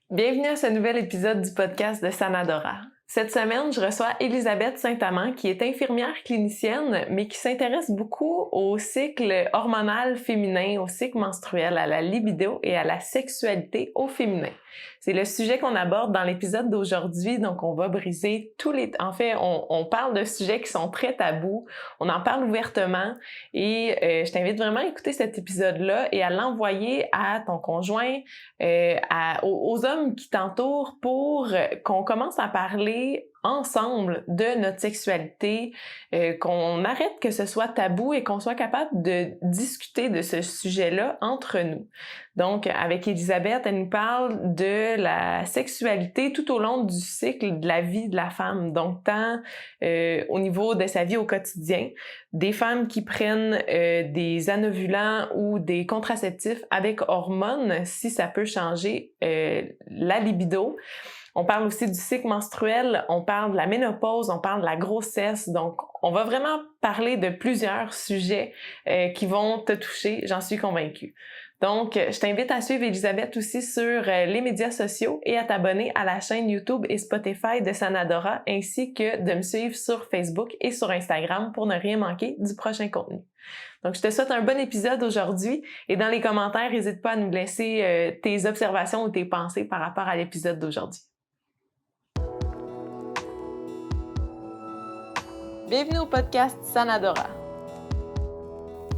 Bienvenue à ce nouvel épisode du podcast de Sanadora. Cette semaine, je reçois Elisabeth Saint-Amand, qui est infirmière clinicienne, mais qui s'intéresse beaucoup au cycle hormonal féminin, au cycle menstruel, à la libido et à la sexualité au féminin. C'est le sujet qu'on aborde dans l'épisode d'aujourd'hui, donc on va briser tous les... En fait, on parle de sujets qui sont très tabous, on en parle ouvertement et je t'invite vraiment à écouter cet épisode-là et à l'envoyer à ton conjoint, aux hommes qui t'entourent pour qu'on commence à parler ensemble de notre sexualité, qu'on arrête que ce soit tabou et qu'on soit capable de discuter de ce sujet-là entre nous. Donc, avec Elisabeth, elle nous parle de la sexualité tout au long du cycle de la vie de la femme, donc tant au niveau de sa vie au quotidien, des femmes qui prennent des anovulants ou des contraceptifs avec hormones, si ça peut changer la libido. On parle aussi du cycle menstruel, on parle de la ménopause, on parle de la grossesse. Donc, on va vraiment parler de plusieurs sujets qui vont te toucher, j'en suis convaincue. Donc, je t'invite à suivre Elisabeth aussi sur les médias sociaux et à t'abonner à la chaîne YouTube et Spotify de Sanadora, ainsi que de me suivre sur Facebook et sur Instagram pour ne rien manquer du prochain contenu. Donc, je te souhaite un bon épisode aujourd'hui et dans les commentaires, n'hésite pas à nous laisser tes observations ou tes pensées par rapport à l'épisode d'aujourd'hui. Bienvenue au podcast Sanadora.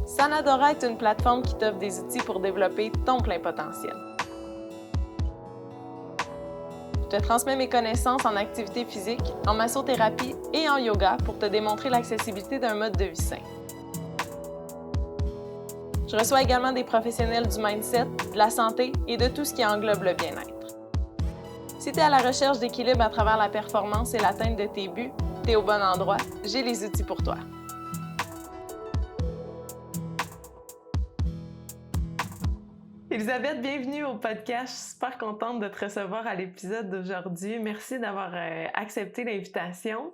Sanadora est une plateforme qui t'offre des outils pour développer ton plein potentiel. Je te transmets mes connaissances en activité physique, en massothérapie et en yoga pour te démontrer l'accessibilité d'un mode de vie sain. Je reçois également des professionnels du mindset, de la santé et de tout ce qui englobe le bien-être. Si tu es à la recherche d'équilibre à travers la performance et l'atteinte de tes buts, tu es au bon endroit, j'ai les outils pour toi. Elisabeth, bienvenue au podcast. Je suis super contente de te recevoir à l'épisode d'aujourd'hui. Merci d'avoir accepté l'invitation.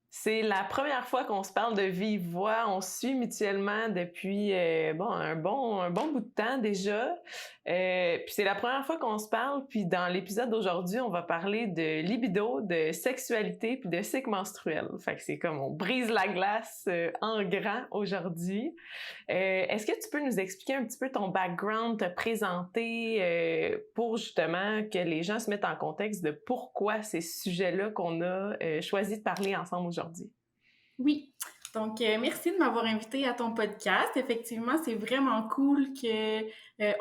C'est la première fois qu'on se parle de vive voix. On se suit mutuellement depuis un bon bout de temps déjà. Puis c'est la première fois qu'on se parle. Puis dans l'épisode d'aujourd'hui, on va parler de libido, de sexualité puis de cycle menstruel. Fait que c'est comme on brise la glace en grand aujourd'hui. Est-ce que tu peux nous expliquer un petit peu ton background, te présenter pour justement que les gens se mettent en contexte de pourquoi ces sujets-là qu'on a choisi de parler ensemble aujourd'hui? Oui, donc merci de m'avoir invité à ton podcast. Effectivement, c'est vraiment cool que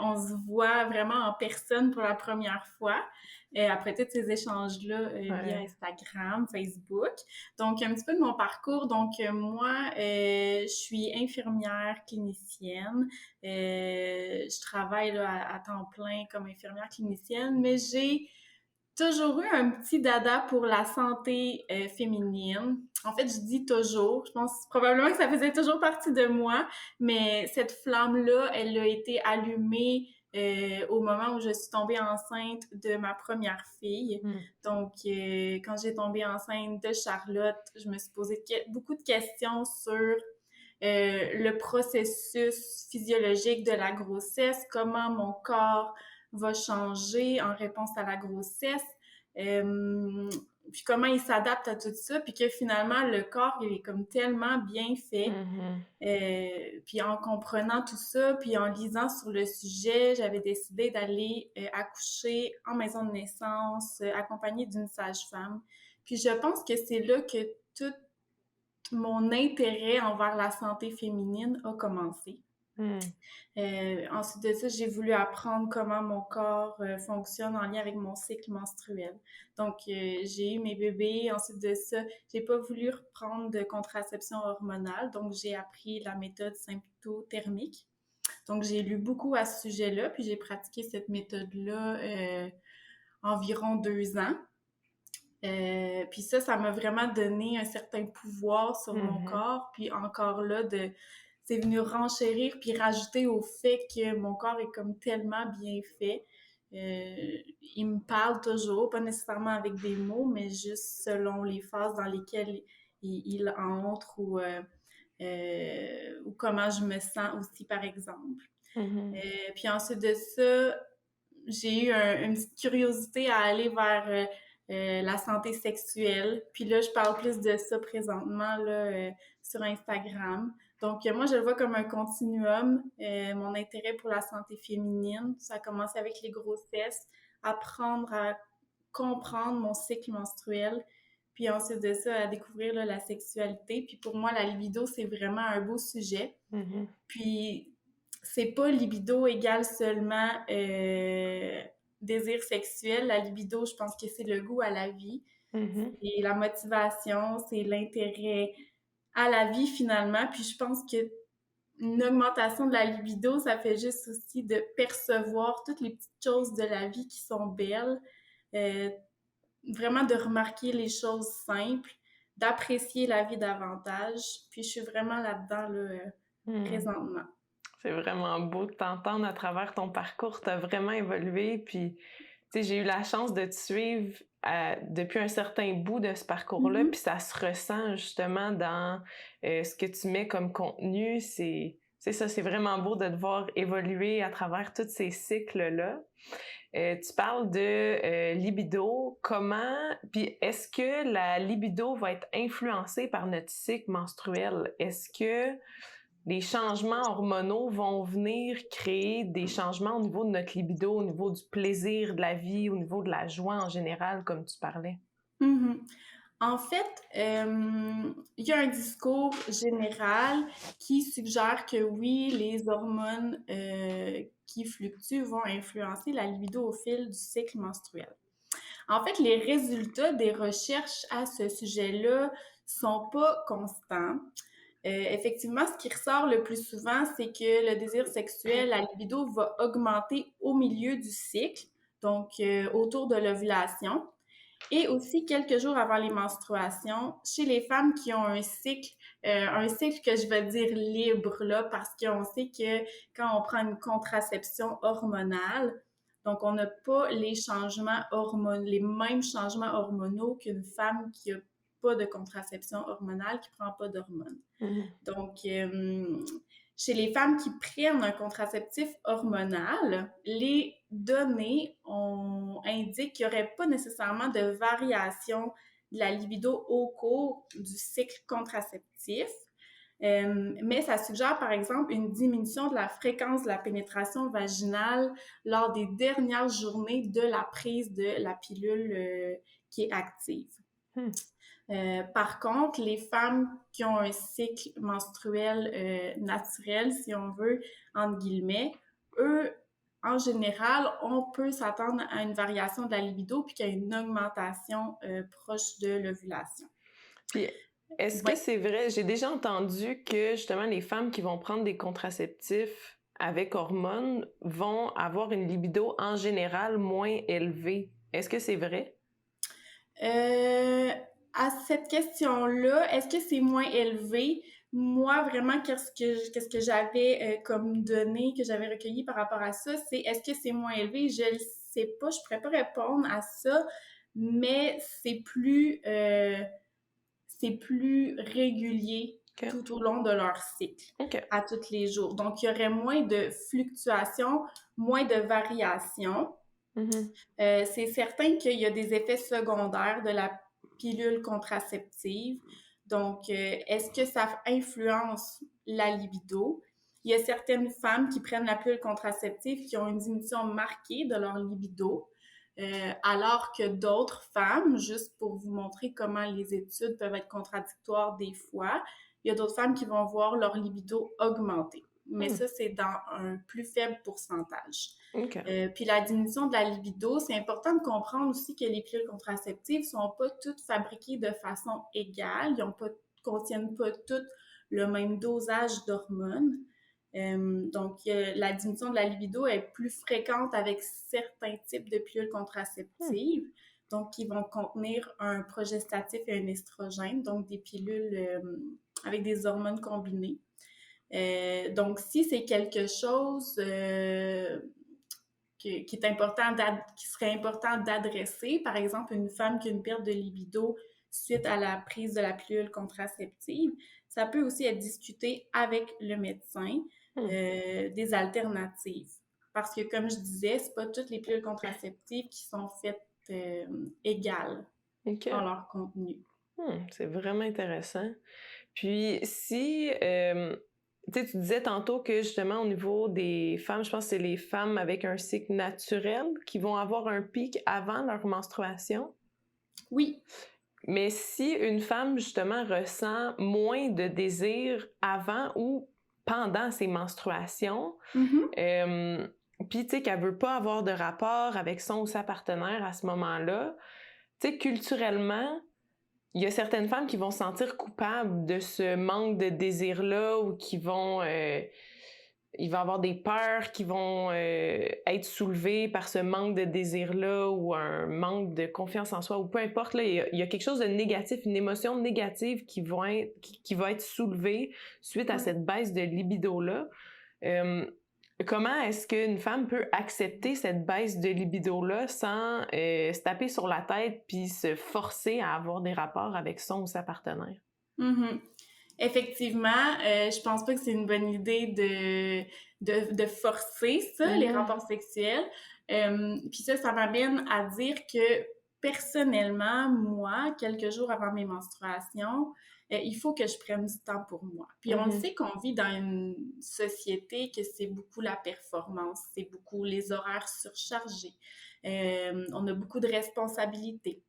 on se voit vraiment en personne pour la première fois. Après tous ces échanges-là via Instagram, Facebook. Donc, un petit peu de mon parcours. Donc, moi, je suis infirmière clinicienne. Je travaille là, à temps plein comme infirmière clinicienne, mais j'ai toujours eu un petit dada pour la santé féminine. En fait, je dis toujours, je pense probablement que ça faisait toujours partie de moi, mais cette flamme-là, elle a été allumée au moment où je suis tombée enceinte de ma première fille. Donc, quand j'ai tombé enceinte de Charlotte, je me suis posé beaucoup de questions sur le processus physiologique de la grossesse, comment mon corps va changer en réponse à la grossesse, puis comment il s'adapte à tout ça, puis que finalement, le corps, il est comme tellement bien fait. Puis en comprenant tout ça, puis en lisant sur le sujet, j'avais décidé d'aller accoucher en maison de naissance, accompagnée d'une sage-femme. Puis je pense que c'est là que tout mon intérêt envers la santé féminine a commencé. Ensuite de ça, j'ai voulu apprendre comment mon corps fonctionne en lien avec mon cycle menstruel. Donc, j'ai eu mes bébés. Ensuite de ça, j'ai pas voulu reprendre de contraception hormonale. Donc, j'ai appris la méthode symptothermique. Donc, j'ai lu beaucoup à ce sujet-là, puis j'ai pratiqué cette méthode-là environ 2 ans. Puis ça m'a vraiment donné un certain pouvoir sur mon corps. Puis encore là, c'est venu renchérir puis rajouter au fait que mon corps est comme tellement bien fait. Il me parle toujours, pas nécessairement avec des mots, mais juste selon les phases dans lesquelles il entre ou comment je me sens aussi, par exemple. Puis ensuite de ça, j'ai eu une petite curiosité à aller vers la santé sexuelle. Puis là, je parle plus de ça présentement là, sur Instagram. Donc, moi, je le vois comme un continuum. Mon intérêt pour la santé féminine, ça a commencé avec les grossesses, apprendre à comprendre mon cycle menstruel, puis ensuite de ça, à découvrir là, la sexualité. Puis pour moi, la libido, c'est vraiment un beau sujet. Mhm. Puis c'est pas libido égale seulement désir sexuel. La libido, je pense que c'est le goût à la vie, Mhm. c'est la motivation, c'est l'intérêt à la vie finalement. Puis je pense que une augmentation de la libido, ça fait juste aussi de percevoir toutes les petites choses de la vie qui sont belles, euh, vraiment de remarquer les choses simples, d'apprécier la vie davantage. Puis je suis vraiment là-dedans là, Mhm. présentement. C'est vraiment beau de t'entendre à travers ton parcours. Tu as vraiment évolué. Puis, tu sais, j'ai eu la chance de te suivre depuis un certain bout de ce parcours-là. Mhm. Puis ça se ressent justement dans ce que tu mets comme contenu. C'est ça, c'est vraiment beau de te voir évoluer à travers tous ces cycles-là. Tu parles de libido. Comment, puis est-ce que la libido va être influencée par notre cycle menstruel? Est-ce que les changements hormonaux vont venir créer des changements au niveau de notre libido, au niveau du plaisir de la vie, au niveau de la joie en général, comme tu parlais? Mhm. En fait, il y a un discours général qui suggère que oui, les hormones qui fluctuent vont influencer la libido au fil du cycle menstruel. En fait, les résultats des recherches à ce sujet-là sont pas constants. Effectivement, ce qui ressort le plus souvent, c'est que le désir sexuel, la libido, va augmenter au milieu du cycle, donc autour de l'ovulation, et aussi quelques jours avant les menstruations, chez les femmes qui ont un cycle que je vais dire libre, là, parce qu'on sait que quand on prend une contraception hormonale, donc on n'a pas les changements hormonaux, les mêmes changements hormonaux qu'une femme qui a pas de contraception hormonale, qui prend pas d'hormones. Mhm. Donc, chez les femmes qui prennent un contraceptif hormonal, les données indiquent qu'il n'y aurait pas nécessairement de variation de la libido au cours du cycle contraceptif. Mais ça suggère, par exemple, une diminution de la fréquence de la pénétration vaginale lors des dernières journées de la prise de la pilule qui est active. Hmm. Par contre, les femmes qui ont un cycle menstruel naturel, si on veut, entre guillemets, eux, en général, on peut s'attendre à une variation de la libido puis qu'il y a une augmentation proche de l'ovulation. Puis, est-ce que Ouais. c'est vrai? J'ai déjà entendu que justement les femmes qui vont prendre des contraceptifs avec hormones vont avoir une libido en général moins élevée. Est-ce que c'est vrai? Euh, à cette question-là, est-ce que c'est moins élevé? Moi, vraiment, qu'est-ce que j'avais comme données que j'avais recueillies par rapport à ça, c'est est-ce que c'est moins élevé? Je le sais pas, je pourrais pas répondre à ça, mais c'est plus régulier OK. tout au long de leur cycle, OK. à tous les jours. Donc, il y aurait moins de fluctuations, moins de variations. Mhm. C'est certain qu'il y a des effets secondaires de la pilule contraceptive. Donc, est-ce que ça influence la libido? Il y a certaines femmes qui prennent la pilule contraceptive qui ont une diminution marquée de leur libido, alors que d'autres femmes, juste pour vous montrer comment les études peuvent être contradictoires des fois, il y a d'autres femmes qui vont voir leur libido augmenter. Mais Hmm. ça, c'est dans un plus faible pourcentage. OK. Puis la diminution de la libido, c'est important de comprendre aussi que les pilules contraceptives sont pas toutes fabriquées de façon égale. Contiennent pas toutes le même dosage d'hormones. Donc, la diminution de la libido est plus fréquente avec certains types de pilules Hmm. contraceptives, donc qui vont contenir un progestatif et un estrogène, donc des pilules avec des hormones combinées. Donc, si c'est quelque chose qui est important qui serait important d'adresser, par exemple, une femme qui a une perte de libido suite à la prise de la pilule contraceptive, ça peut aussi être discuté avec le médecin Hmm. des alternatives. Parce que, comme je disais, c'est pas toutes les pilules contraceptives qui sont faites égales OK. dans leur contenu. C'est vraiment intéressant. Puis si, tu sais, tu disais tantôt que justement au niveau des femmes, je pense que c'est les femmes avec un cycle naturel qui vont avoir un pic avant leur menstruation. Oui. Mais si une femme justement ressent moins de désir avant ou pendant ses menstruations, Mm-hmm. puis tu sais qu'elle veut pas avoir de rapport avec son ou sa partenaire à ce moment-là, tu sais, culturellement, il y a certaines femmes qui vont se sentir coupables de ce manque de désir-là ou qui vont... il va y avoir des peurs qui vont être soulevées par ce manque de désir-là ou un manque de confiance en soi ou peu importe, là, il y a quelque chose de négatif, une émotion négative qui va être soulevée suite à cette baisse de libido-là. Comment est-ce qu'une femme peut accepter cette baisse de libido-là sans se taper sur la tête puis se forcer à avoir des rapports avec son ou sa partenaire? Mm-hmm. Effectivement, je pense pas que c'est une bonne idée de forcer ça, les rapports sexuels. Puis ça m'amène à dire que personnellement, moi, quelques jours avant mes menstruations, il faut que je prenne du temps pour moi. Puis on le sait qu'on vit dans une société que c'est beaucoup la performance, c'est beaucoup les horaires surchargés. On a beaucoup de responsabilités.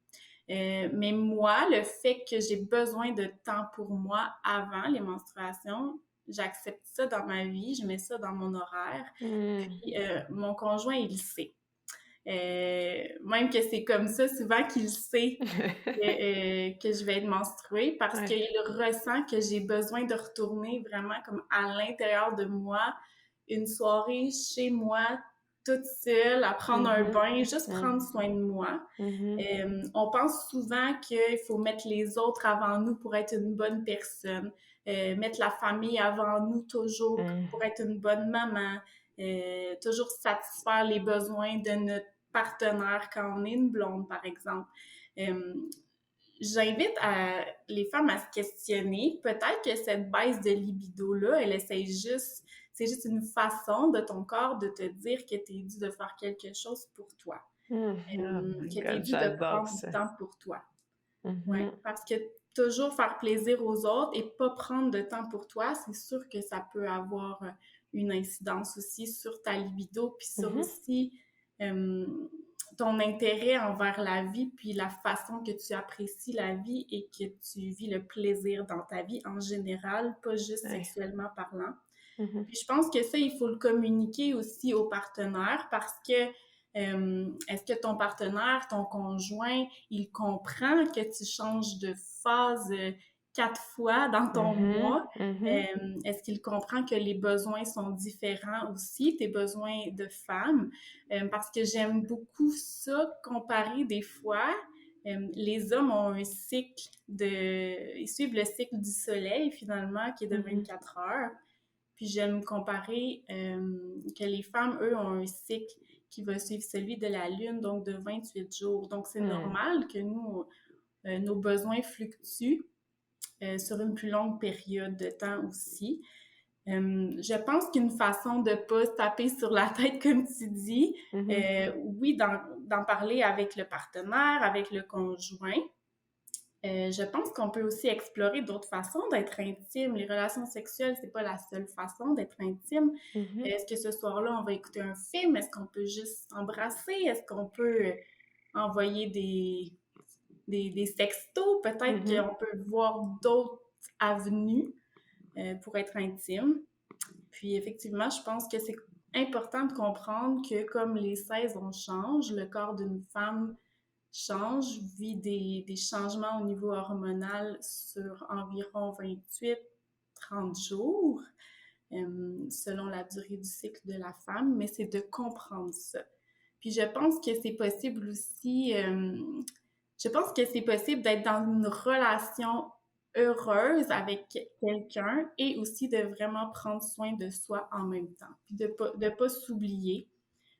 Mais moi, le fait que j'ai besoin de temps pour moi avant les menstruations, j'accepte ça dans ma vie, je mets ça dans mon horaire. Puis mon conjoint, il le sait. Même que c'est comme ça souvent qu'il sait que je vais être menstruée parce qu'il ressent que j'ai besoin de retourner vraiment comme à l'intérieur de moi, une soirée chez moi, toute seule, à prendre un bain, juste prendre soin de moi. On pense souvent qu'il faut mettre les autres avant nous pour être une bonne personne, mettre la famille avant nous toujours pour être une bonne maman, toujours satisfaire les besoins de notre partenaire quand on est une blonde, par exemple. J'invite les femmes à se questionner. Peut-être que cette baisse de libido-là, c'est juste une façon de ton corps de te dire que tu es dû de faire quelque chose pour toi. Que tu es dû de prendre du temps pour toi. Ouais, parce que toujours faire plaisir aux autres et pas prendre de temps pour toi, c'est sûr que ça peut avoir une incidence aussi sur ta libido, puis sur aussi ton intérêt envers la vie, puis la façon que tu apprécies la vie et que tu vis le plaisir dans ta vie en général, pas juste sexuellement parlant. Puis je pense que ça, il faut le communiquer aussi aux partenaires parce que est-ce que ton partenaire, ton conjoint, il comprend que tu changes de phase 4 fois dans ton mois? Est-ce qu'il comprend que les besoins sont différents aussi, tes besoins de femme? Parce que j'aime beaucoup ça, comparer des fois. Les hommes ont un cycle ils suivent le cycle du soleil finalement, qui est de 24 heures. Puis j'aime comparer que les femmes, eux, ont un cycle qui va suivre celui de la Lune, donc de 28 jours. Donc, c'est normal que nous, nos besoins fluctuent sur une plus longue période de temps aussi. Je pense qu'une façon de ne pas se taper sur la tête, comme tu dis, oui, d'en parler avec le partenaire, avec le conjoint. Je pense qu'on peut aussi explorer d'autres façons d'être intime. Les relations sexuelles, c'est pas la seule façon d'être intime. Est-ce que ce soir-là, on va écouter un film? Est-ce qu'on peut juste s'embrasser? Est-ce qu'on peut envoyer des sextos? Peut-être qu'on peut voir d'autres avenues pour être intime. Puis effectivement, je pense que c'est important de comprendre que comme les saisons changent, le corps d'une femme change, vit des changements au niveau hormonal sur environ 28-30 jours, selon la durée du cycle de la femme, mais c'est de comprendre ça. Puis je pense que c'est possible aussi, je pense que c'est possible d'être dans une relation heureuse avec quelqu'un et aussi de vraiment prendre soin de soi en même temps, puis de pas s'oublier.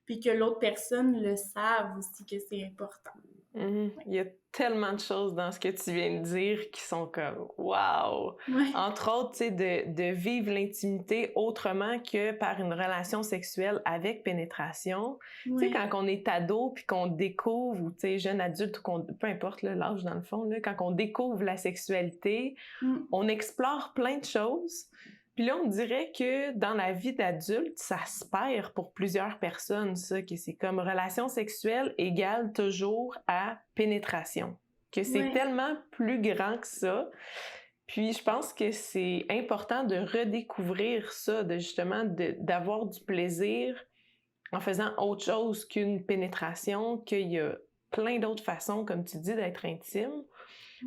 puis que l'autre personne le save aussi que c'est important. Il y a tellement de choses dans ce que tu viens de dire qui sont comme wow! Ouais. Entre autres, tu sais, de vivre l'intimité autrement que par une relation sexuelle avec pénétration. Tu sais, quand on est ado puis qu'on découvre, ou tu sais, jeune adulte, peu importe là, l'âge dans le fond, là, quand on découvre la sexualité, on explore plein de choses. Puis là, on dirait que dans la vie d'adulte, ça se perd pour plusieurs personnes, ça, que c'est comme relation sexuelle égale toujours à pénétration. Que c'est tellement plus grand que ça. Puis je pense que c'est important de redécouvrir ça, de justement d'avoir du plaisir en faisant autre chose qu'une pénétration, qu'il y a plein d'autres façons, comme tu dis, d'être intime.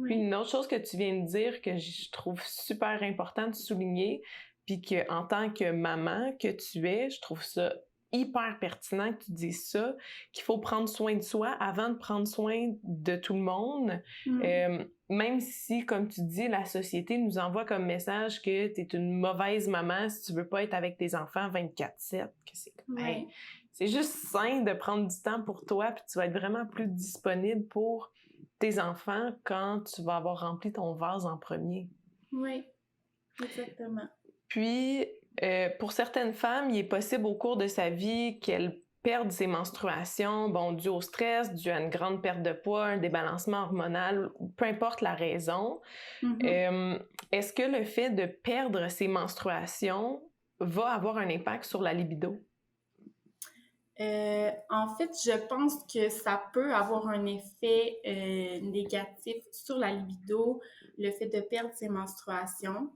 Puis une autre chose que tu viens de dire que je trouve super important de souligner, puis qu'en tant que maman que tu es, je trouve ça hyper pertinent que tu dises ça, qu'il faut prendre soin de soi avant de prendre soin de tout le monde. Même si, comme tu dis, la société nous envoie comme message que tu es une mauvaise maman si tu veux pas être avec tes enfants 24/7. Que c'est juste sain de prendre du temps pour toi, puis tu vas être vraiment plus disponible pour tes enfants quand tu vas avoir rempli ton vase en premier. Oui, exactement. Puis, pour certaines femmes, il est possible au cours de sa vie qu'elles perdent ses menstruations, dû au stress, dû à une grande perte de poids, un débalancement hormonal, peu importe la raison. Est-ce que le fait de perdre ses menstruations va avoir un impact sur la libido? En fait, je pense que ça peut avoir un effet négatif sur la libido, le fait de perdre ses menstruations.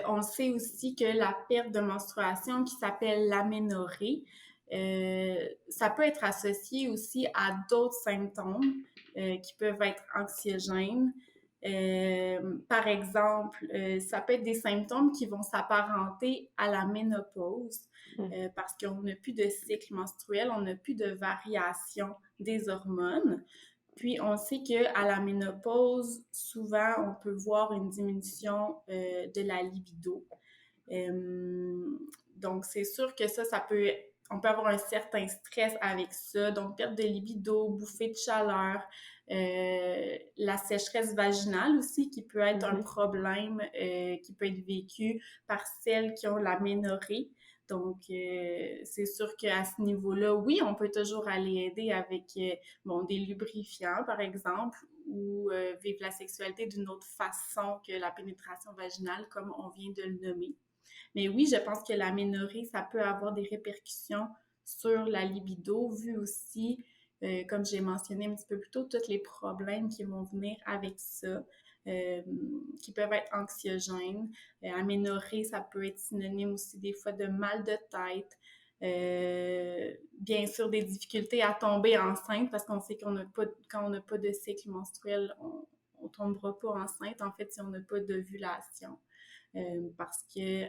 On sait aussi que la perte de menstruation, qui s'appelle l'aménorrhée, ça peut être associé aussi à d'autres symptômes qui peuvent être anxiogènes. Par exemple, ça peut être des symptômes qui vont s'apparenter à la ménopause parce qu'on n'a plus de cycle menstruel, on n'a plus de variation des hormones. Puis, on sait qu'à la ménopause, souvent, on peut voir une diminution de la libido. Donc, c'est sûr que on peut avoir un certain stress avec ça. Donc, perte de libido, bouffée de chaleur, la sécheresse vaginale aussi, qui peut être un problème qui peut être vécu par celles qui ont l'aménorrhée. Donc, c'est sûr qu'à ce niveau-là, oui, on peut toujours aller aider avec des lubrifiants, par exemple, ou vivre la sexualité d'une autre façon que la pénétration vaginale, comme on vient de le nommer. Mais oui, je pense que l'aménorrhée, ça peut avoir des répercussions sur la libido, vu aussi, comme j'ai mentionné un petit peu plus tôt, tous les problèmes qui vont venir avec ça. Qui peuvent être anxiogènes. Aménorrhée, ça peut être synonyme aussi des fois de mal de tête. Bien sûr, des difficultés à tomber enceinte parce qu'on sait quand on n'a pas de cycle menstruel, on ne tombera pas enceinte, en fait, si on n'a pas d'ovulation. Parce que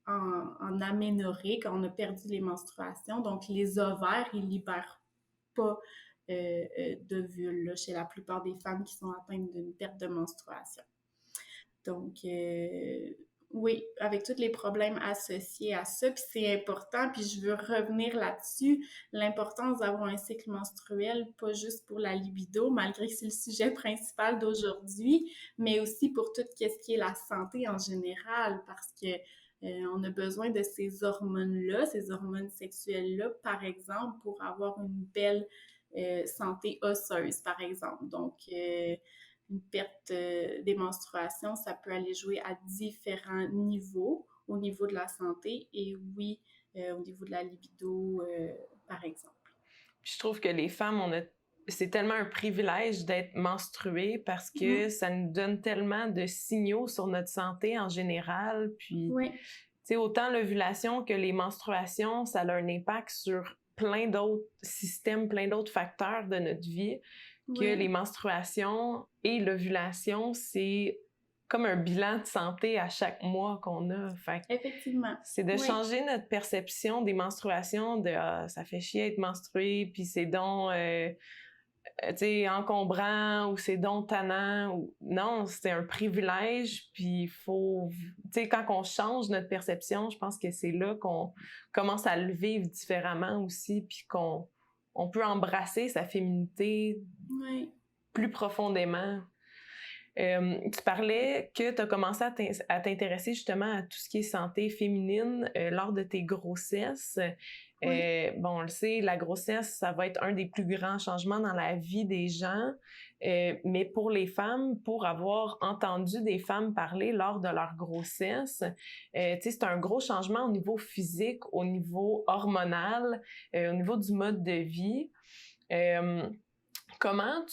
en aménorrhée, quand on a perdu les menstruations, donc les ovaires, ils libèrent pas d'ovules chez la plupart des femmes qui sont atteintes d'une perte de menstruation. Donc, oui, avec tous les problèmes associés à ça, puis c'est important, puis je veux revenir là-dessus, l'importance d'avoir un cycle menstruel, pas juste pour la libido, malgré que c'est le sujet principal d'aujourd'hui, mais aussi pour tout ce qui est la santé en général, parce que on a besoin de ces hormones-là, ces hormones sexuelles-là, par exemple, pour avoir une belle santé osseuse, par exemple. Donc, une perte des menstruations, ça peut aller jouer à différents niveaux au niveau de la santé et oui, au niveau de la libido, par exemple. Je trouve que les femmes, c'est tellement un privilège d'être menstruées parce que ça nous donne tellement de signaux sur notre santé en général. Puis, tu sais, autant l'ovulation que les menstruations, ça a un impact sur plein d'autres systèmes, plein d'autres facteurs de notre vie que les menstruations et l'ovulation, c'est comme un bilan de santé à chaque mois qu'on a. Fait effectivement. C'est de changer notre perception des menstruations, de ça fait chier être menstruée, puis c'est donc tu sais, encombrant ou c'est donc tannant. Ou... Non, c'est un privilège, puis il faut... Tu sais, quand on change notre perception, je pense que c'est là qu'on commence à le vivre différemment aussi, puis qu'on peut embrasser sa féminité plus profondément. Tu parlais que tu as commencé à t'intéresser justement à tout ce qui est santé féminine lors de tes grossesses. Bon, on le sait, la grossesse, ça va être un des plus grands changements dans la vie des gens. Mais pour les femmes, pour avoir entendu des femmes parler lors de leur grossesse, tu sais, c'est un gros changement au niveau physique, au niveau hormonal, au niveau du mode de vie. Comment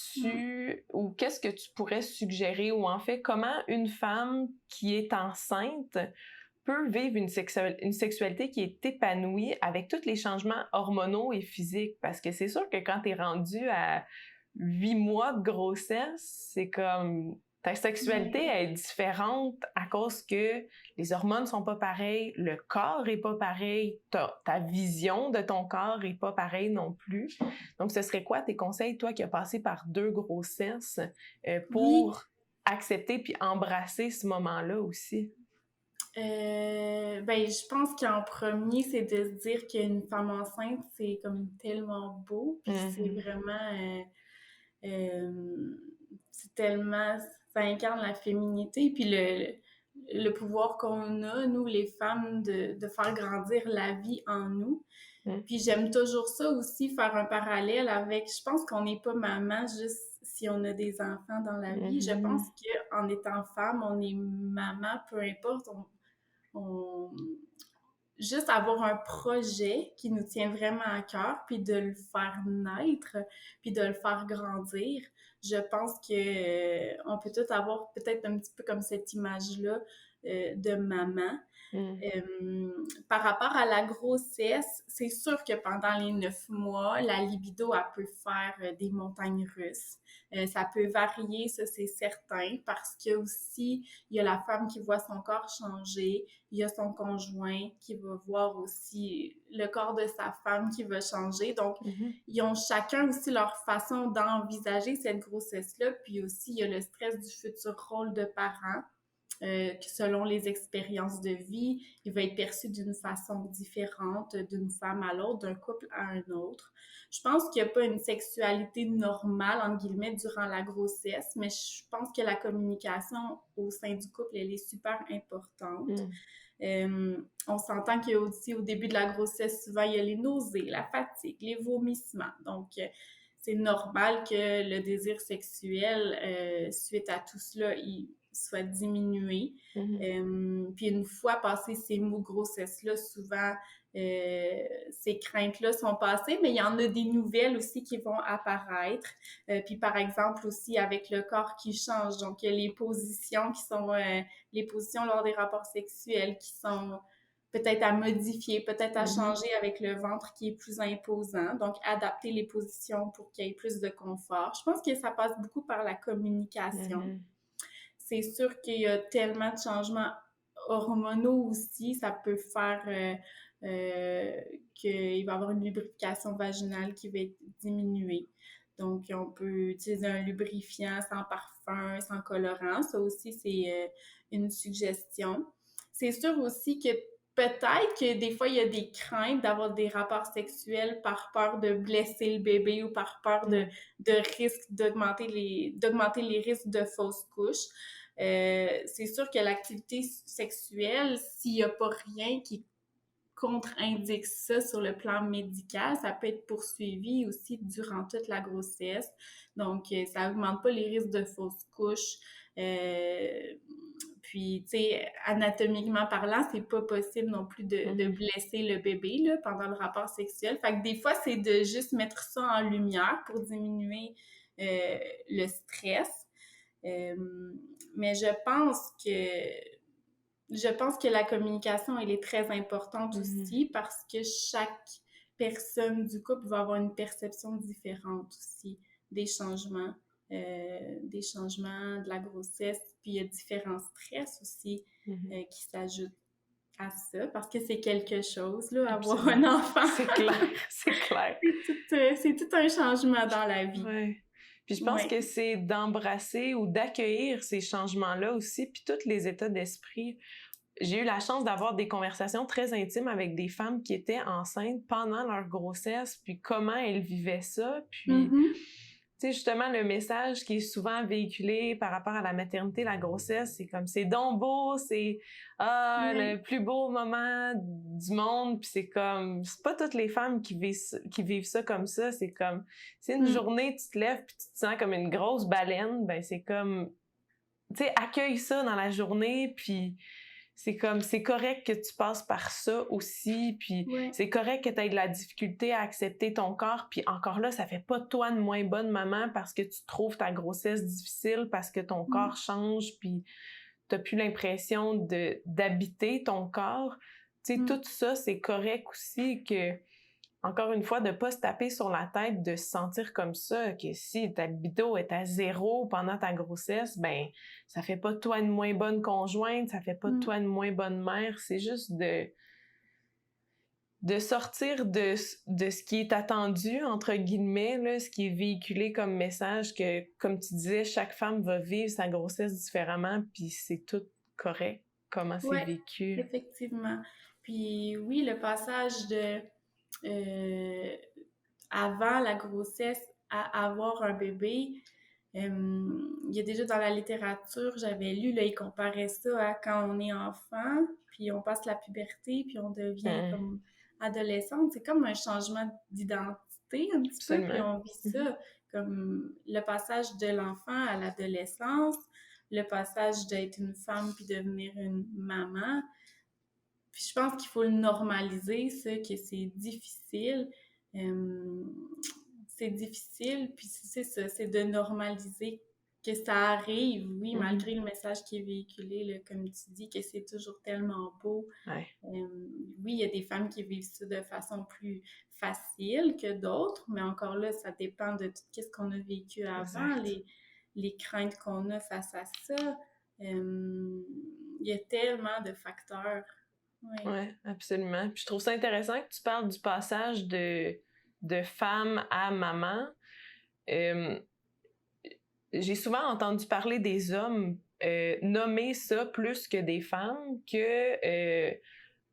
ou qu'est-ce que tu pourrais suggérer, ou en fait, comment une femme qui est enceinte peut vivre une sexualité qui est épanouie avec tous les changements hormonaux et physiques? Parce que c'est sûr que quand t'es rendu à 8 mois de grossesse, c'est comme... Ta sexualité est différente à cause que les hormones sont pas pareilles, le corps est pas pareil, ta vision de ton corps est pas pareille non plus. Donc, ce serait quoi tes conseils, toi qui as passé par 2 grossesses, pour accepter puis embrasser ce moment-là aussi? Je pense qu'en premier, c'est de se dire qu'une femme enceinte, c'est comme tellement beau, puis c'est vraiment... c'est tellement... Ça incarne la féminité, puis le pouvoir qu'on a, nous, les femmes, de faire grandir la vie en nous. Puis j'aime toujours ça aussi, faire un parallèle avec... Je pense qu'on n'est pas maman juste si on a des enfants dans la vie. Je pense qu'en étant femme, on est maman, peu importe. Juste avoir un projet qui nous tient vraiment à cœur, puis de le faire naître, puis de le faire grandir. Je pense que on peut tous avoir peut-être un petit peu comme cette image-là de maman. Par rapport à la grossesse, c'est sûr que pendant les 9 mois, la libido, elle peut faire des montagnes russes. Ça peut varier, ça c'est certain, parce que aussi, il y a la femme qui voit son corps changer, il y a son conjoint qui va voir aussi le corps de sa femme qui va changer. Donc, ils ont chacun aussi leur façon d'envisager cette grossesse-là, puis aussi, il y a le stress du futur rôle de parent. Selon les expériences de vie, il va être perçu d'une façon différente d'une femme à l'autre, d'un couple à un autre. Je pense qu'il n'y a pas une sexualité normale, entre guillemets, durant la grossesse, mais je pense que la communication au sein du couple, elle est super importante. On s'entend qu'il y a aussi, au début de la grossesse, souvent, il y a les nausées, la fatigue, les vomissements. Donc, c'est normal que le désir sexuel, suite à tout cela, il soit diminué. Puis une fois passé ces mots grossesse-là, souvent, ces craintes-là sont passées, mais il y en a des nouvelles aussi qui vont apparaître. Puis par exemple aussi avec le corps qui change, donc les positions qui sont les positions lors des rapports sexuels qui sont peut-être à modifier, peut-être à changer avec le ventre qui est plus imposant. Donc, adapter les positions pour qu'il y ait plus de confort. Je pense que ça passe beaucoup par la communication. C'est sûr qu'il y a tellement de changements hormonaux aussi. Ça peut faire qu'il va y avoir une lubrification vaginale qui va être diminuée. Donc, on peut utiliser un lubrifiant sans parfum, sans colorant. Ça aussi, c'est une suggestion. C'est sûr aussi que peut-être que des fois, il y a des craintes d'avoir des rapports sexuels par peur de blesser le bébé ou par peur de risque d'augmenter les risques de fausses couches. C'est sûr que l'activité sexuelle, s'il n'y a pas rien qui contre-indique ça sur le plan médical, ça peut être poursuivi aussi durant toute la grossesse. Donc, ça augmente pas les risques de fausses couches. Puis, tu sais, anatomiquement parlant, c'est pas possible non plus de blesser le bébé là, pendant le rapport sexuel. Fait que des fois, c'est de juste mettre ça en lumière pour diminuer le stress. Mais je pense que la communication, elle est très importante aussi parce que chaque personne du couple va avoir une perception différente aussi des changements, de la grossesse. Puis il y a différents stress aussi qui s'ajoutent à ça parce que c'est quelque chose, là, avoir un enfant. C'est clair, c'est clair. C'est tout un changement dans la vie. Ouais. Puis je pense que c'est d'embrasser ou d'accueillir ces changements-là aussi, puis tous les états d'esprit. J'ai eu la chance d'avoir des conversations très intimes avec des femmes qui étaient enceintes pendant leur grossesse, puis comment elles vivaient ça, puis... Tu sais, justement, le message qui est souvent véhiculé par rapport à la maternité, la grossesse, c'est comme, c'est donc beau, c'est le plus beau moment du monde, puis c'est comme, c'est pas toutes les femmes qui vivent ça comme ça, c'est comme, c'est une journée, tu te lèves puis tu te sens comme une grosse baleine, ben c'est comme, tu sais, accueille ça dans la journée, puis c'est comme, c'est correct que tu passes par ça aussi, puis c'est correct que tu aies de la difficulté à accepter ton corps, puis encore là, ça fait pas de toi une moins bonne maman parce que tu trouves ta grossesse difficile, parce que ton corps change, puis t'as plus l'impression d'habiter ton corps. Tu sais, tout ça, c'est correct aussi que, encore une fois, de pas se taper sur la tête, de se sentir comme ça, que si ta libido est à 0 pendant ta grossesse, ben ça fait pas de toi une moins bonne conjointe, ça fait pas de toi une moins bonne mère, c'est juste de sortir de ce qui est attendu, entre guillemets, là, ce qui est véhiculé comme message, que, comme tu disais, chaque femme va vivre sa grossesse différemment, puis c'est tout correct, comment c'est vécu. Effectivement. Puis oui, le passage de avant la grossesse à avoir un bébé, il y a déjà dans la littérature, j'avais lu, là, ils comparaient ça à quand on est enfant, puis on passe la puberté, puis on devient comme adolescente. C'est comme un changement d'identité un petit peu, puis on vit ça comme le passage de l'enfant à l'adolescence, le passage d'être une femme puis devenir une maman. Puis je pense qu'il faut le normaliser, ça, que c'est difficile. C'est difficile, puis c'est ça, c'est de normaliser que ça arrive, oui, malgré le message qui est véhiculé, là, comme tu dis, que c'est toujours tellement beau. Oui, il y a des femmes qui vivent ça de façon plus facile que d'autres, mais encore là, ça dépend de tout ce qu'on a vécu avant, les craintes qu'on a face à ça. Il y a tellement de facteurs. Oui, absolument. Puis je trouve ça intéressant que tu parles du passage de femme à maman. J'ai souvent entendu parler des hommes nommer ça plus que des femmes, que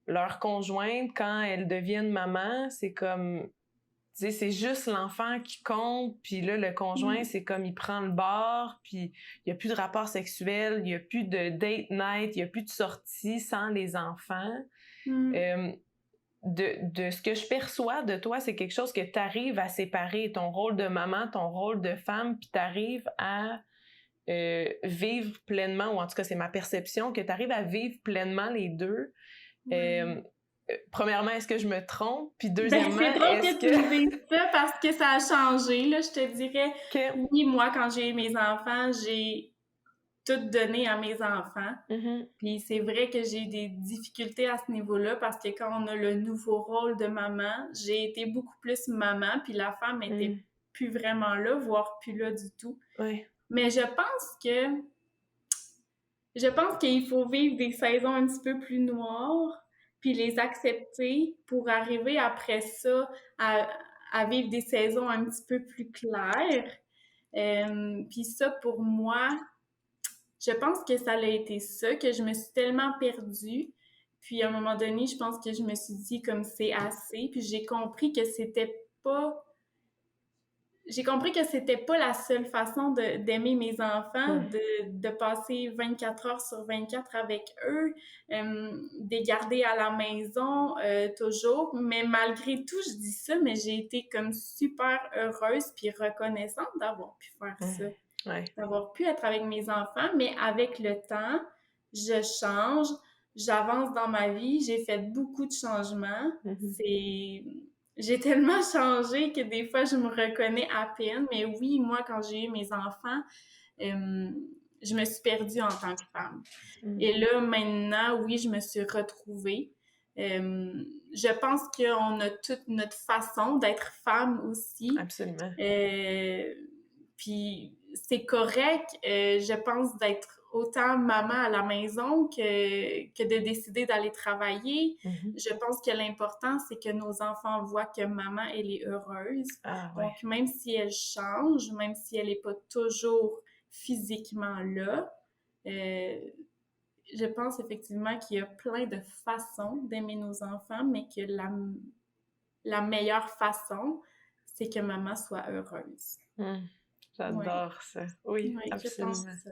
leur conjointe, quand elles deviennent maman, c'est comme... Tu sais, c'est juste l'enfant qui compte, puis là, le conjoint, c'est comme il prend le bord, puis il n'y a plus de rapport sexuel, il n'y a plus de date night, il n'y a plus de sortie sans les enfants. De ce que je perçois de toi, c'est quelque chose que tu arrives à séparer, ton rôle de maman, ton rôle de femme, puis tu arrives à vivre pleinement, ou en tout cas, c'est ma perception, que tu arrives à vivre pleinement les deux. Premièrement, est-ce que je me trompe? Puis deuxièmement, c'est drôle que tu me dises ça parce que ça a changé, là. Je te dirais, oui, moi, quand j'ai eu mes enfants, j'ai tout donné à mes enfants. Puis c'est vrai que j'ai des difficultés à ce niveau-là parce que quand on a le nouveau rôle de maman, j'ai été beaucoup plus maman, puis la femme était plus vraiment là, voire plus là du tout. Mais je pense qu'il faut vivre des saisons un petit peu plus noires, puis les accepter pour arriver après ça à vivre des saisons un petit peu plus claires. Puis ça, pour moi, je pense que ça a été ça, que je me suis tellement perdue. Puis à un moment donné, je pense que je me suis dit comme c'est assez. Puis j'ai compris que c'était pas la seule façon d'aimer mes enfants, de passer 24 heures sur 24 avec eux, de les garder à la maison toujours. Mais malgré tout, je dis ça, mais j'ai été comme super heureuse puis reconnaissante d'avoir pu faire ça. D'avoir pu être avec mes enfants, mais avec le temps, je change, j'avance dans ma vie, j'ai fait beaucoup de changements. J'ai tellement changé que des fois, je me reconnais à peine. Mais oui, moi, quand j'ai eu mes enfants, je me suis perdue en tant que femme. Et là, maintenant, oui, je me suis retrouvée. Je pense qu'on a toute notre façon d'être femme aussi. Absolument. Puis c'est correct, je pense, d'être autant maman à la maison que de décider d'aller travailler. Je pense que l'important, c'est que nos enfants voient que maman, elle est heureuse. Ah, ouais. Donc, même si elle change, même si elle n'est pas toujours physiquement là, je pense effectivement qu'il y a plein de façons d'aimer nos enfants, mais que la meilleure façon, c'est que maman soit heureuse. J'adore ça. Oui, Oui, je pense absolument. ça.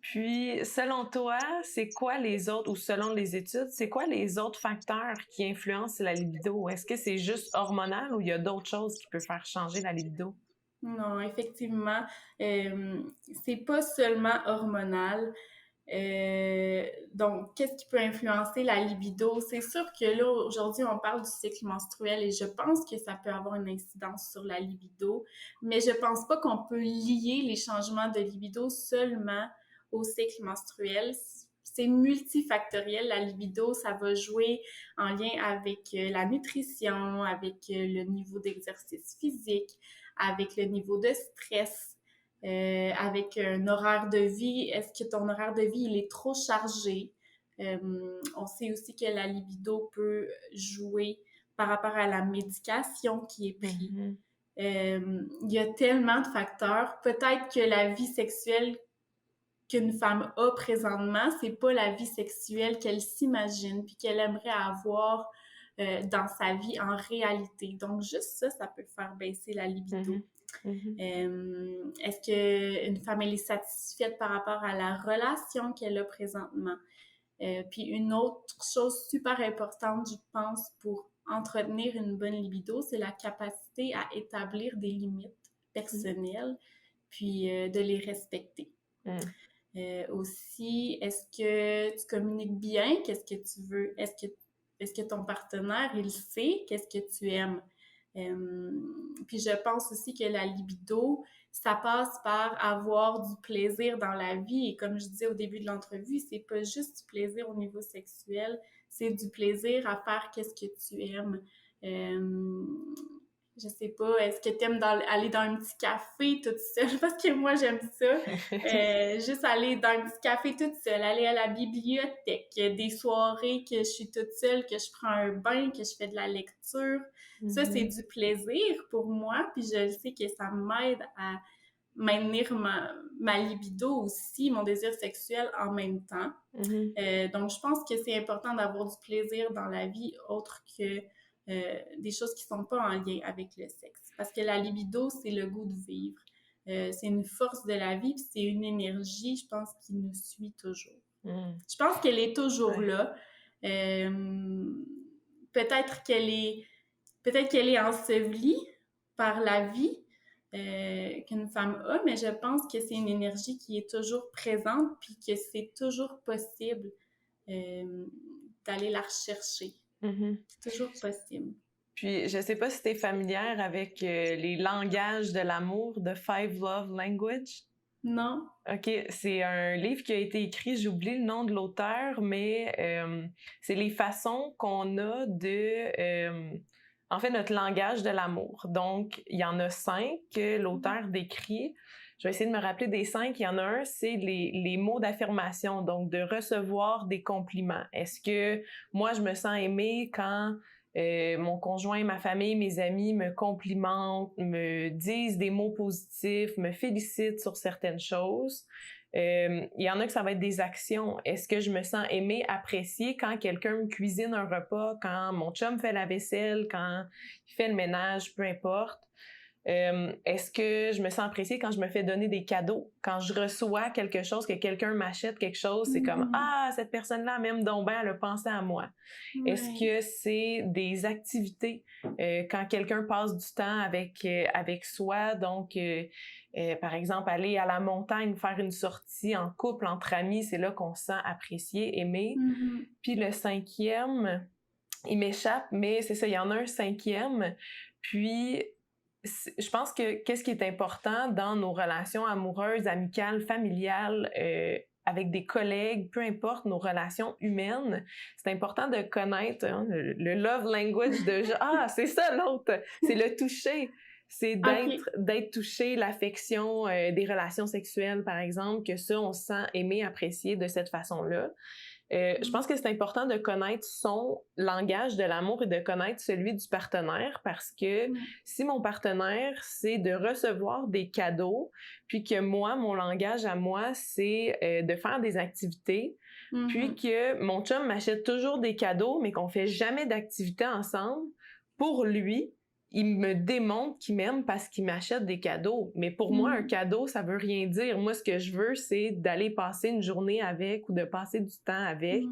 Puis, selon toi, c'est quoi les autres, ou selon les études, c'est quoi les autres facteurs qui influencent la libido? Est-ce que c'est juste hormonal ou il y a d'autres choses qui peuvent faire changer la libido? Non, effectivement, c'est pas seulement hormonal. Donc, qu'est-ce qui peut influencer la libido? C'est sûr que là, aujourd'hui, on parle du cycle menstruel et je pense que ça peut avoir une incidence sur la libido, mais je pense pas qu'on peut lier les changements de libido seulement au cycle menstruel. C'est multifactoriel, la libido, ça va jouer en lien avec la nutrition, avec le niveau d'exercice physique, avec le niveau de stress, avec un horaire de vie. Est-ce que ton horaire de vie, il est trop chargé? On sait aussi que la libido peut jouer par rapport à la médication qui est prise. Il y a tellement de facteurs. Peut-être que la vie sexuelle qu'une femme a présentement, c'est pas la vie sexuelle qu'elle s'imagine puis qu'elle aimerait avoir dans sa vie en réalité. Donc, juste ça, ça peut faire baisser la libido. Est-ce qu'une femme, elle est satisfaite par rapport à la relation qu'elle a présentement? Puis une autre chose super importante, je pense, pour entretenir une bonne libido, c'est la capacité à établir des limites personnelles, puis de les respecter. Aussi, est-ce que tu communiques bien? Qu'est-ce que tu veux? Est-ce que ton partenaire, il sait qu'est-ce que tu aimes? Puis je pense aussi que la libido, ça passe par avoir du plaisir dans la vie. Et comme je disais au début de l'entrevue, c'est pas juste du plaisir au niveau sexuel, c'est du plaisir à faire qu'est-ce que tu aimes. Je sais pas, est-ce que t'aimes aller dans un petit café toute seule? Parce que moi, j'aime ça. Juste aller dans un petit café toute seule, aller à la bibliothèque, des soirées que je suis toute seule, que je prends un bain, que je fais de la lecture. Ça, c'est du plaisir pour moi, puis je sais que ça m'aide à maintenir ma libido aussi, mon désir sexuel en même temps. Donc, je pense que c'est important d'avoir du plaisir dans la vie autre que des choses qui sont pas en lien avec le sexe. Parce que la libido, c'est le goût de vivre. C'est une force de la vie, puis c'est une énergie, je pense, qui nous suit toujours. Je pense qu'elle est toujours là. Peut-être qu'elle est ensevelie par la vie qu'une femme a, mais je pense que c'est une énergie qui est toujours présente, puis que c'est toujours possible d'aller la rechercher. C'est toujours possible. Puis, je sais pas si tu es familière avec les langages de l'amour de Five Love Language. Non. OK, c'est un livre qui a été écrit, j'oublie le nom de l'auteur, mais c'est les façons qu'on a de... en fait, notre langage de l'amour. Donc, il y en a 5 que l'auteur décrit. Je vais essayer de me rappeler des 5. Il y en a un, c'est les mots d'affirmation, donc de recevoir des compliments. Est-ce que moi, je me sens aimée quand mon conjoint, ma famille, mes amis me complimentent, me disent des mots positifs, me félicitent sur certaines choses? Il y en a que ça va être des actions. Est-ce que je me sens aimée, appréciée quand quelqu'un me cuisine un repas, quand mon chum fait la vaisselle, quand il fait le ménage, peu importe? Est-ce que je me sens appréciée quand je me fais donner des cadeaux? Quand je reçois quelque chose, que quelqu'un m'achète quelque chose, c'est comme « Ah, cette personne-là m'aime donc bien, elle a pensé à moi. » Est-ce que c'est des activités quand quelqu'un passe du temps avec soi, donc par exemple aller à la montagne, faire une sortie en couple, entre amis, c'est là qu'on se sent apprécié, aimé. Puis le 5e, il m'échappe, mais c'est ça, il y en a un 5e. Puis je pense que qu'est-ce qui est important dans nos relations amoureuses, amicales, familiales, avec des collègues, peu importe nos relations humaines, c'est important de connaître le love language de « Ah, c'est ça l'autre! » C'est le toucher. C'est d'être touché, l'affection, des relations sexuelles, par exemple, que ça, on se sent aimé, apprécié de cette façon-là. Je pense que c'est important de connaître son langage de l'amour et de connaître celui du partenaire parce que si mon partenaire, c'est de recevoir des cadeaux, puis que moi, mon langage à moi, c'est de faire des activités, puis que mon chum m'achète toujours des cadeaux, mais qu'on fait jamais d'activités ensemble, pour lui, il me démontre qu'il m'aime parce qu'il m'achète des cadeaux. Mais pour moi, un cadeau, ça veut rien dire. Moi, ce que je veux, c'est d'aller passer une journée avec ou de passer du temps avec.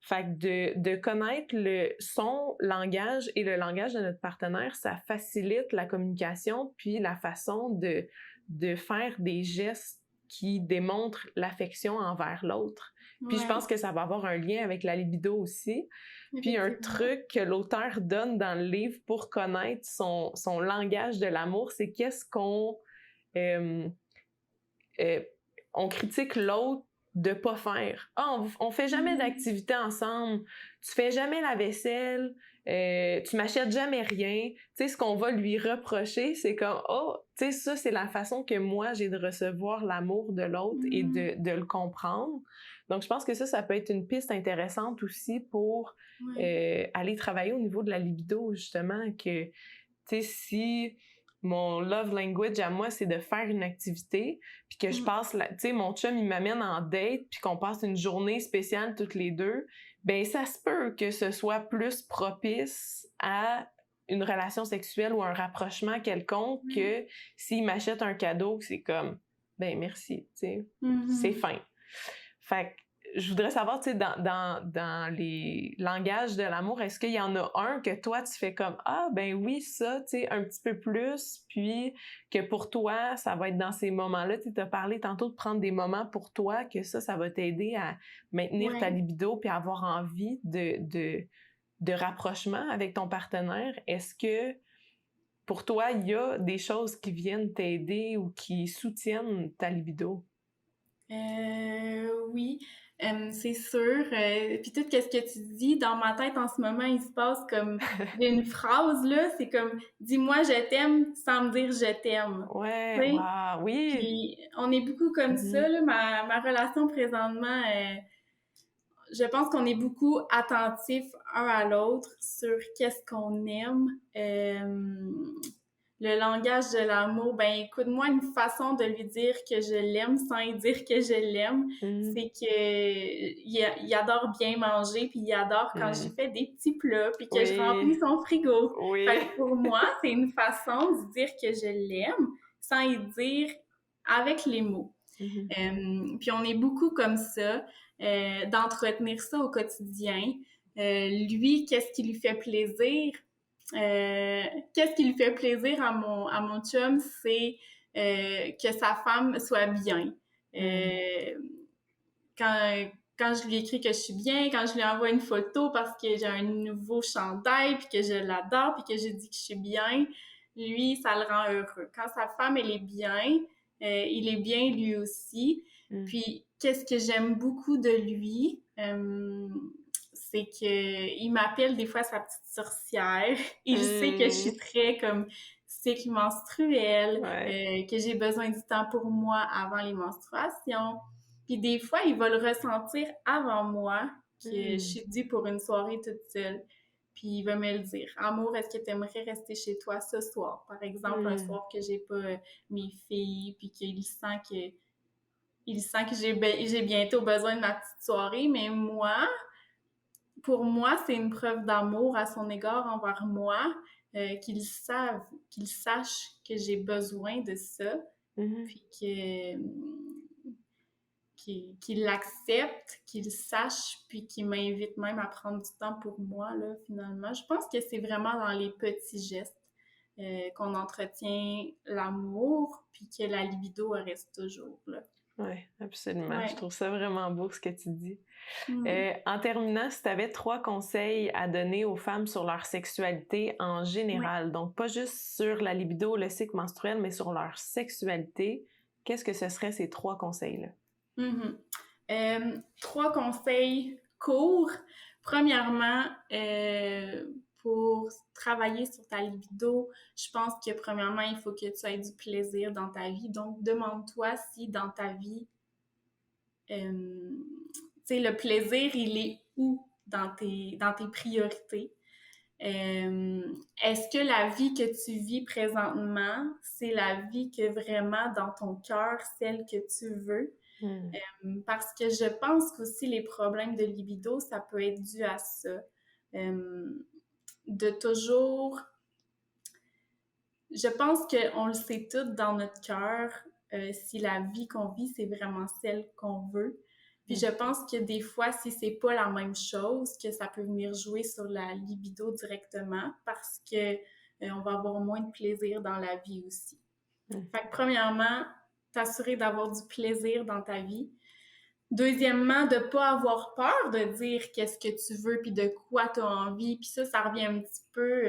Fait que de connaître son langage et le langage de notre partenaire, ça facilite la communication puis la façon de faire des gestes qui démontrent l'affection envers l'autre. Puis je pense que ça va avoir un lien avec la libido aussi. Puis un truc que l'auteur donne dans le livre pour connaître son langage de l'amour, c'est qu'est-ce qu'on on critique l'autre de pas faire. On fait jamais d'activité ensemble, tu fais jamais la vaisselle, tu m'achètes jamais rien. Tu sais, ce qu'on va lui reprocher, c'est comme, tu sais, ça, c'est la façon que moi, j'ai de recevoir l'amour de l'autre et de le comprendre. Donc, je pense que ça peut être une piste intéressante aussi pour aller travailler au niveau de la libido, justement, que, tu sais, si mon love language à moi, c'est de faire une activité, puis que je passe, tu sais, mon chum, il m'amène en date, puis qu'on passe une journée spéciale toutes les deux, ben ça se peut que ce soit plus propice à une relation sexuelle ou un rapprochement quelconque que s'il m'achète un cadeau, c'est comme, ben merci, tu sais, c'est fin. Fait que je voudrais savoir, tu sais, dans les langages de l'amour, est-ce qu'il y en a un que toi, tu fais comme « Ah, ben oui, ça, tu sais, un petit peu plus », puis que pour toi, ça va être dans ces moments-là. Tu as parlé tantôt de prendre des moments pour toi, que ça va t'aider à maintenir ta libido puis avoir envie de rapprochement avec ton partenaire. Est-ce que pour toi, il y a des choses qui viennent t'aider ou qui soutiennent ta libido? Oui, c'est sûr. Puis tout ce que tu dis, dans ma tête en ce moment, il se passe comme il y a une phrase là, c'est comme dis-moi je t'aime sans me dire je t'aime. Ouais, Tu sais? wow, oui. Puis on est beaucoup comme ça là. Ma relation présentement, je pense qu'on est beaucoup attentifs un à l'autre sur qu'est-ce qu'on aime. Le langage de l'amour, ben écoute, moi, une façon de lui dire que je l'aime sans lui dire que je l'aime, c'est que il adore bien manger, puis il adore quand j'y fais des petits plats, puis que je remplis son frigo. Fait que pour moi, c'est une façon de dire que je l'aime sans y dire avec les mots. Puis on est beaucoup comme ça, d'entretenir ça au quotidien. Lui, qu'est-ce qui lui fait plaisir? Qu'est-ce qui lui fait plaisir à mon chum, c'est que sa femme soit bien. Quand je lui écris que je suis bien, quand je lui envoie une photo parce que j'ai un nouveau chandail, puis que je l'adore, puis que je dis que je suis bien, lui, ça le rend heureux. Quand sa femme, elle est bien, il est bien lui aussi. Puis, qu'est-ce que j'aime beaucoup de lui? C'est qu'il m'appelle des fois sa petite sorcière. Il sait que je suis très comme cycle menstruel, que j'ai besoin du temps pour moi avant les menstruations. Puis des fois, il va le ressentir avant moi, que je suis due pour une soirée toute seule. Puis il va me le dire. Amour, est-ce que tu aimerais rester chez toi ce soir? Par exemple, un soir que j'ai pas mes filles, puis qu'il sent que j'ai bientôt besoin de ma petite soirée, mais moi, pour moi, c'est une preuve d'amour à son égard envers moi, qu'il sache que j'ai besoin de ça, puis qu'il l'accepte, qu'il sache, puis qu'il m'invite même à prendre du temps pour moi, là, finalement. Je pense que c'est vraiment dans les petits gestes qu'on entretient l'amour, puis que la libido reste toujours là. Oui, absolument. Ouais. Je trouve ça vraiment beau ce que tu dis. Mm. En terminant, si tu avais 3 conseils à donner aux femmes sur leur sexualité en général, donc pas juste sur la libido, le cycle menstruel, mais sur leur sexualité, qu'est-ce que ce serait ces 3 conseils-là? 3 conseils courts. Premièrement, pour travailler sur ta libido, je pense que premièrement, il faut que tu aies du plaisir dans ta vie. Donc, demande-toi si dans ta vie, tu sais, le plaisir, il est où dans tes priorités? Est-ce que la vie que tu vis présentement, c'est la vie que vraiment dans ton cœur, celle que tu veux? Parce que je pense qu'aussi les problèmes de libido, ça peut être dû à ça. De toujours... Je pense qu'on le sait tout dans notre cœur, si la vie qu'on vit, c'est vraiment celle qu'on veut. Puis je pense que des fois, si c'est pas la même chose, que ça peut venir jouer sur la libido directement parce que on va avoir moins de plaisir dans la vie aussi. Fait que premièrement, t'assurer d'avoir du plaisir dans ta vie. Deuxièmement, de pas avoir peur de dire qu'est-ce que tu veux puis de quoi tu as envie. Puis ça revient un petit peu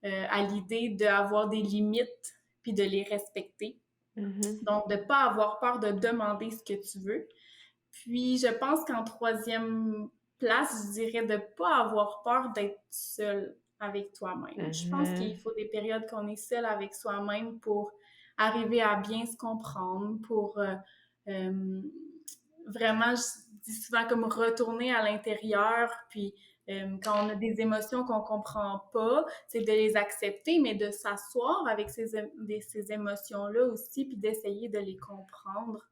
à l'idée d'avoir des limites puis de les respecter. Donc, de pas avoir peur de demander ce que tu veux. Puis, je pense qu'en troisième place, je dirais de pas avoir peur d'être seul avec toi-même. Je pense qu'il faut des périodes qu'on est seul avec soi-même pour arriver à bien se comprendre, pour vraiment, je dis souvent comme retourner à l'intérieur, puis quand on a des émotions qu'on comprend pas, c'est de les accepter, mais de s'asseoir avec ces émotions-là aussi, puis d'essayer de les comprendre.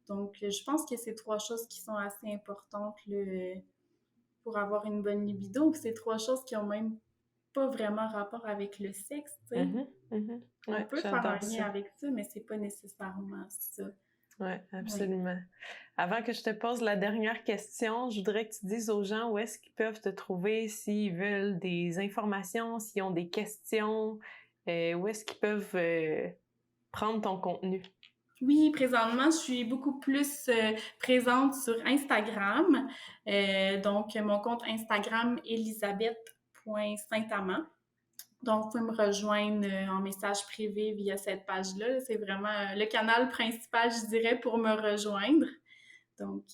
Donc, je pense que c'est trois choses qui sont assez importantes là, pour avoir une bonne libido, puis c'est trois choses qui ont même pas vraiment rapport avec le sexe, tu sais. On peut faire un lien avec ça, mais c'est pas nécessairement ça. Oui, absolument. Oui. Avant que je te pose la dernière question, je voudrais que tu dises aux gens où est-ce qu'ils peuvent te trouver s'ils veulent des informations, s'ils ont des questions, où est-ce qu'ils peuvent prendre ton contenu? Oui, présentement, je suis beaucoup plus présente sur Instagram. Donc, mon compte Instagram, elisabeth.saintamant. Donc, vous pouvez me rejoindre en message privé via cette page-là. C'est vraiment le canal principal, je dirais, pour me rejoindre. Donc,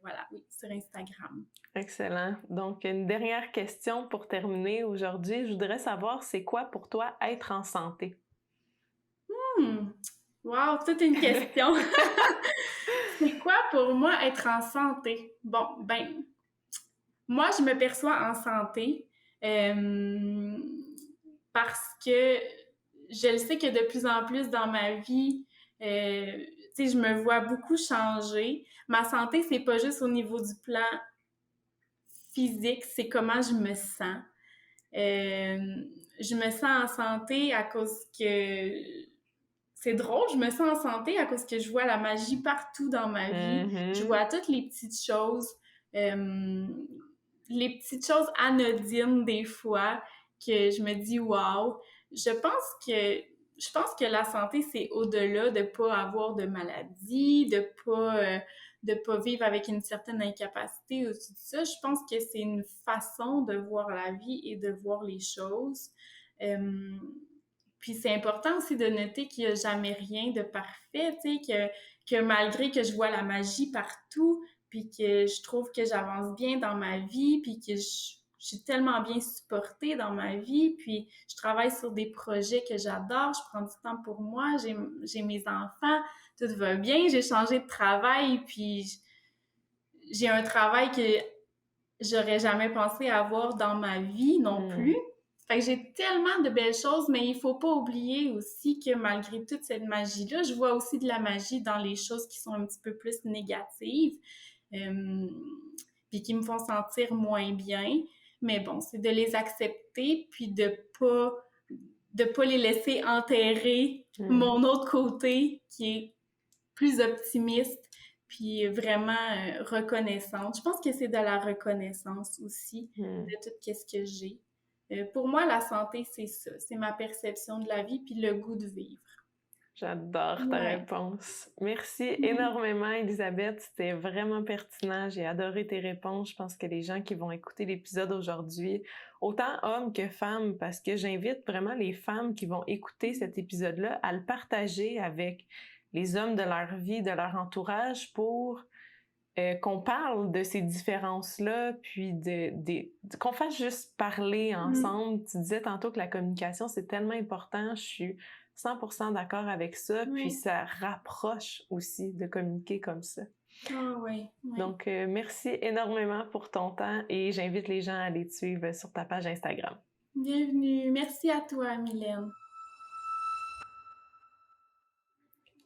voilà, oui, sur Instagram. Excellent. Donc, une dernière question pour terminer aujourd'hui. Je voudrais savoir, c'est quoi pour toi être en santé? Wow, toute une question! C'est quoi pour moi être en santé? Bon, ben, moi, je me perçois en santé parce que je le sais que de plus en plus dans ma vie, tu sais, je me vois beaucoup changer. Ma santé, c'est pas juste au niveau du plan physique, c'est comment je me sens. Je me sens en santé à cause que... C'est drôle, je me sens en santé à cause que je vois la magie partout dans ma vie. Je vois toutes les petites choses, anodines des fois, que je me dis « wow ». Je pense que la santé, c'est au-delà de pas avoir de maladie, de pas vivre avec une certaine incapacité ou tout ça. Je pense que c'est une façon de voir la vie et de voir les choses. Puis c'est important aussi de noter qu'il n'y a jamais rien de parfait, tu sais, que malgré que je vois la magie partout, puis que je trouve que j'avance bien dans ma vie, puis que je suis tellement bien supportée dans ma vie, puis je travaille sur des projets que j'adore, je prends du temps pour moi, j'ai mes enfants, tout va bien, j'ai changé de travail, puis j'ai un travail que j'aurais jamais pensé avoir dans ma vie non plus. Fait que j'ai tellement de belles choses, mais il faut pas oublier aussi que malgré toute cette magie-là, je vois aussi de la magie dans les choses qui sont un petit peu plus négatives, puis qui me font sentir moins bien. Mais bon, c'est de les accepter, puis de pas les laisser enterrer mon autre côté qui est plus optimiste, puis vraiment reconnaissante. Je pense que c'est de la reconnaissance aussi de tout ce que j'ai. Pour moi, la santé, c'est ça. C'est ma perception de la vie puis le goût de vivre. J'adore ta réponse. Merci énormément, Elisabeth. C'était vraiment pertinent. J'ai adoré tes réponses. Je pense que les gens qui vont écouter l'épisode aujourd'hui, autant hommes que femmes, parce que j'invite vraiment les femmes qui vont écouter cet épisode-là à le partager avec les hommes de leur vie, de leur entourage pour qu'on parle de ces différences-là, puis qu'on fasse juste parler ensemble. Tu disais tantôt que la communication, c'est tellement important. Je suis 100% d'accord avec ça. Oui. Puis ça rapproche aussi de communiquer comme ça. Ah oui. Donc, merci énormément pour ton temps et j'invite les gens à aller te suivre sur ta page Instagram. Bienvenue. Merci à toi, Mylène.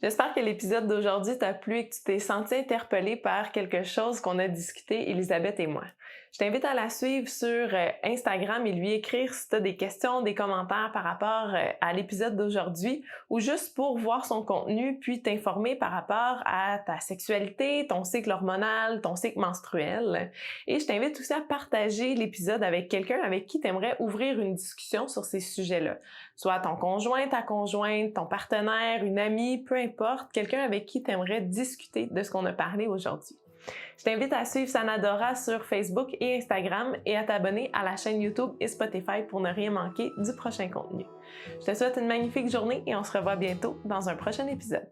J'espère que l'épisode d'aujourd'hui t'a plu et que tu t'es senti interpellé par quelque chose qu'on a discuté, Elisabeth et moi. Je t'invite à la suivre sur Instagram et lui écrire si tu as des questions, des commentaires par rapport à l'épisode d'aujourd'hui ou juste pour voir son contenu puis t'informer par rapport à ta sexualité, ton cycle hormonal, ton cycle menstruel. Et je t'invite aussi à partager l'épisode avec quelqu'un avec qui tu aimerais ouvrir une discussion sur ces sujets-là. Soit ton conjoint, ta conjointe, ton partenaire, une amie, peu importe, quelqu'un avec qui tu aimerais discuter de ce qu'on a parlé aujourd'hui. Je t'invite à suivre Sanadora sur Facebook et Instagram et à t'abonner à la chaîne YouTube et Spotify pour ne rien manquer du prochain contenu. Je te souhaite une magnifique journée et on se revoit bientôt dans un prochain épisode.